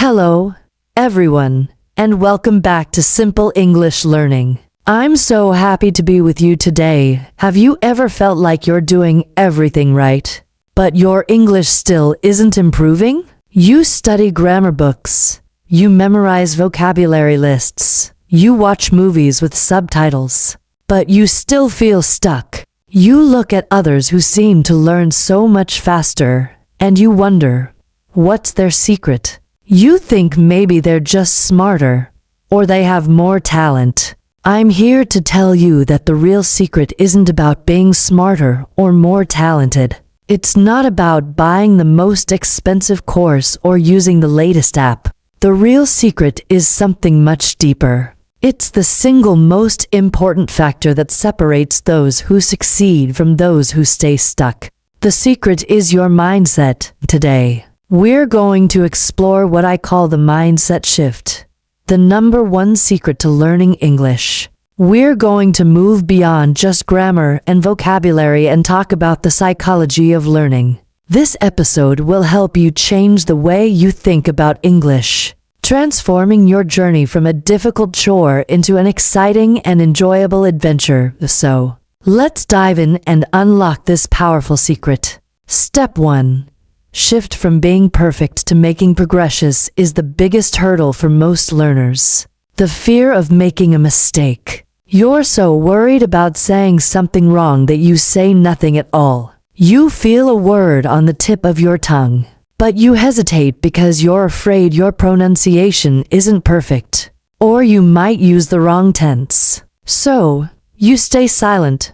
Hello, everyone, and welcome back to Simple English Learning. I'm so happy to be with you today. Have you ever felt like you're doing everything right, but your English still isn't improving? You study grammar books, you memorize vocabulary lists, you watch movies with subtitles, but you still feel stuck. You look at others who seem to learn so much faster, and you wonder, what's their secret? You think maybe they're just smarter, or they have more talent. I'm here to tell you that the real secret isn't about being smarter or more talented. It's not about buying the most expensive course or using the latest app. The real secret is something much deeper. It's the single most important factor that separates those who succeed from those who stay stuck. The secret is your mindset. Today, we're going to explore what I call the mindset shift, the number one secret to learning English. We're going to move beyond just grammar and vocabulary and talk about the psychology of learning. This episode will help you change the way you think about English, transforming your journey from a difficult chore into an exciting and enjoyable adventure. So, let's dive in and unlock this powerful secret. Step 1. Shift from being perfect to making progresses is the biggest hurdle for most learners. The fear of making a mistake. You're so worried about saying something wrong that you say nothing at all. You feel a word on the tip of your tongue, but you hesitate because you're afraid your pronunciation isn't perfect, or you might use the wrong tense. So, you stay silent.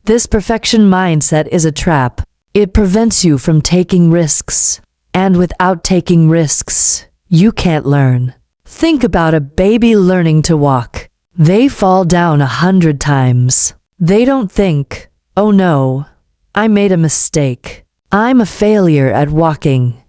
This perfection mindset is a trap. It prevents you from taking risks, and without taking risks, you can't learn. Think about a baby learning to walk. They fall down 100 times. They don't think, oh no, I made a mistake. I'm a failure at walking.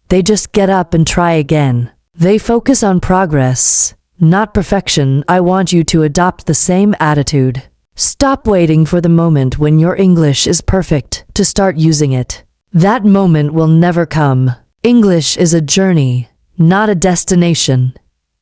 They just get up and try again. They focus on progress, not perfection. I want you to adopt the same attitude. Stop waiting for the moment when your English is perfect to start using it. That moment will never come. English is a journey, not a destination.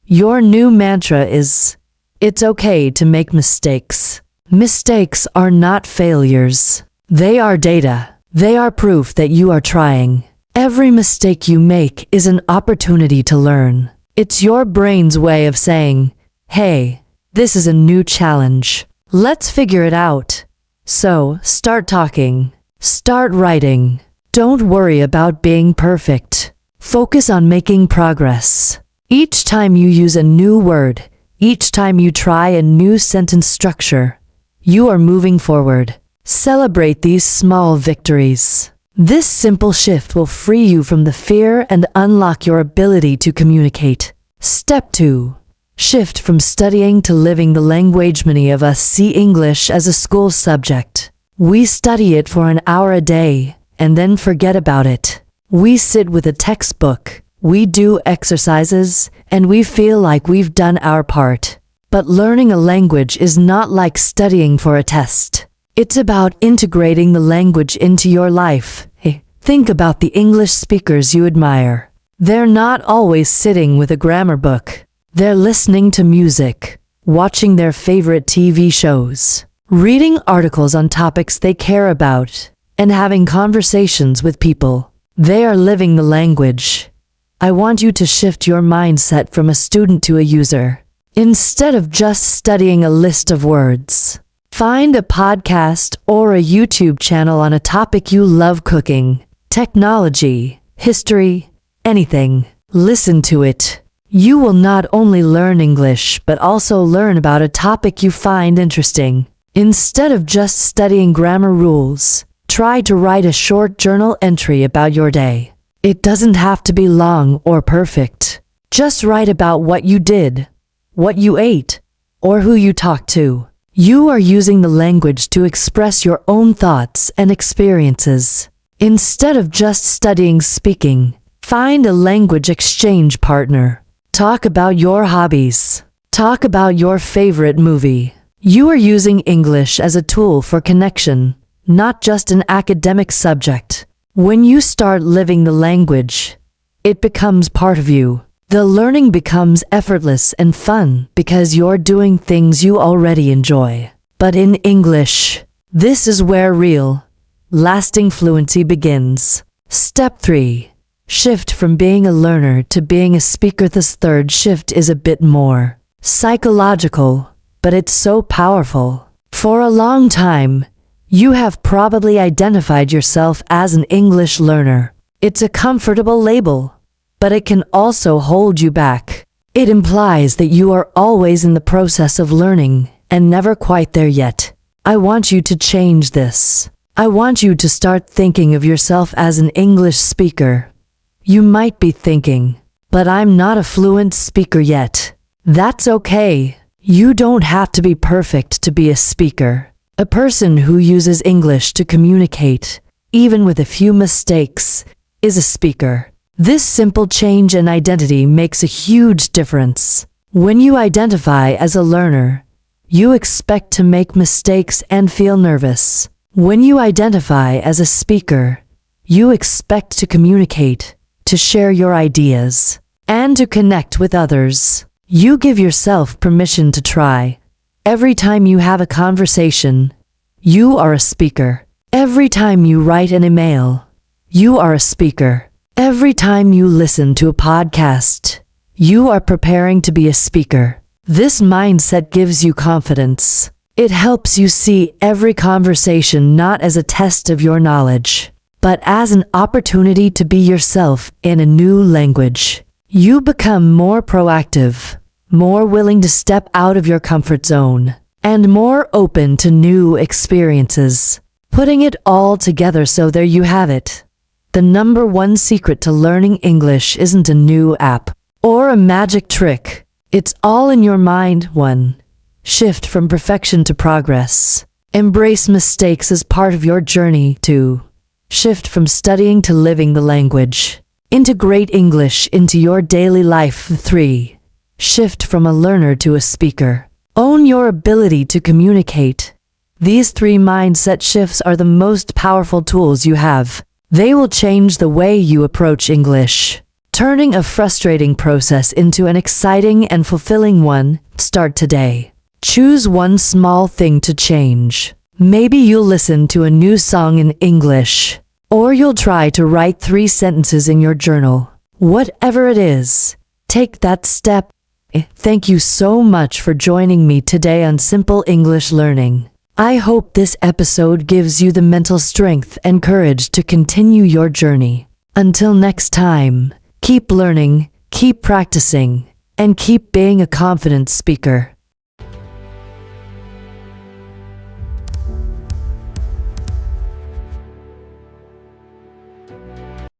Your new mantra is, it's okay to make mistakes. Mistakes are not failures. They are data. They are proof that you are trying. Every mistake you make is an opportunity to learn. It's your brain's way of saying, hey, this is a new challenge. Let's figure it out. So, start talking. Start writing. Don't worry about being perfect. Focus on making progress. Each time you use a new word, each time you try a new sentence structure, you are moving forward. Celebrate these small victories. This simple shift will free you from the fear and unlock your ability to communicate. Step 2. Shift from studying to living the language. Many of us see English as a school subject. We study it for an hour a day and then forget about it. We sit with a textbook, we do exercises, and we feel like we've done our part. But learning a language is not like studying for a test. It's about integrating the language into your life. Hey, think about the English speakers you admire. They're not always sitting with a grammar book. They're listening to music, watching their favorite TV shows, reading articles on topics they care about, and having conversations with people. They are living the language. I want you to shift your mindset from a student to a user. Instead of just studying a list of words, find a podcast or a YouTube channel on a topic you love: cooking, technology, history, anything. Listen to it. You will not only learn English, but also learn about a topic you find interesting. Instead of just studying grammar rules, try to write a short journal entry about your day. It doesn't have to be long or perfect. Just write about what you did, what you ate, or who you talked to. You are using the language to express your own thoughts and experiences. Instead of just studying speaking, find a language exchange partner. Talk about your hobbies. Talk about your favorite movie. You are using English as a tool for connection, not just an academic subject. When you start living the language, it becomes part of you. The learning becomes effortless and fun because you're doing things you already enjoy. But in English, this is where real, lasting fluency begins. Step 3. Shift from being a learner to being a speaker. This third shift is a bit more psychological, but it's so powerful. For a long time, you have probably identified yourself as an English learner. It's a comfortable label, but it can also hold you back. It implies that you are always in the process of learning and never quite there yet. I want you to change this. I want you to start thinking of yourself as an English speaker. You might be thinking, but I'm not a fluent speaker yet. That's okay. You don't have to be perfect to be a speaker. A person who uses English to communicate, even with a few mistakes, is a speaker. This simple change in identity makes a huge difference. When you identify as a learner, you expect to make mistakes and feel nervous. When you identify as a speaker, you expect to communicate, to share your ideas, and to connect with others. You give yourself permission to try. Every time you have a conversation, you are a speaker. Every time you write an email, you are a speaker. Every time you listen to a podcast, you are preparing to be a speaker. This mindset gives you confidence. It helps you see every conversation not as a test of your knowledge, but as an opportunity to be yourself in a new language. You become more proactive, more willing to step out of your comfort zone, and more open to new experiences. Putting it all together, so there you have it. The number one secret to learning English isn't a new app or a magic trick. It's all in your mind. 1. Shift from perfection to progress. Embrace mistakes as part of your journey. 2. Shift from studying to living the language. Integrate English into your daily life. 3. Shift from a learner to a speaker. Own your ability to communicate. These 3 mindset shifts are the most powerful tools you have. They will change the way you approach English, turning a frustrating process into an exciting and fulfilling one. Start today. Choose one small thing to change. Maybe you'll listen to a new song in English, or you'll try to write 3 sentences in your journal. Whatever it is, take that step. Thank you so much for joining me today on Simple English Learning. I hope this episode gives you the mental strength and courage to continue your journey. Until next time, keep learning, keep practicing, and keep being a confident speaker.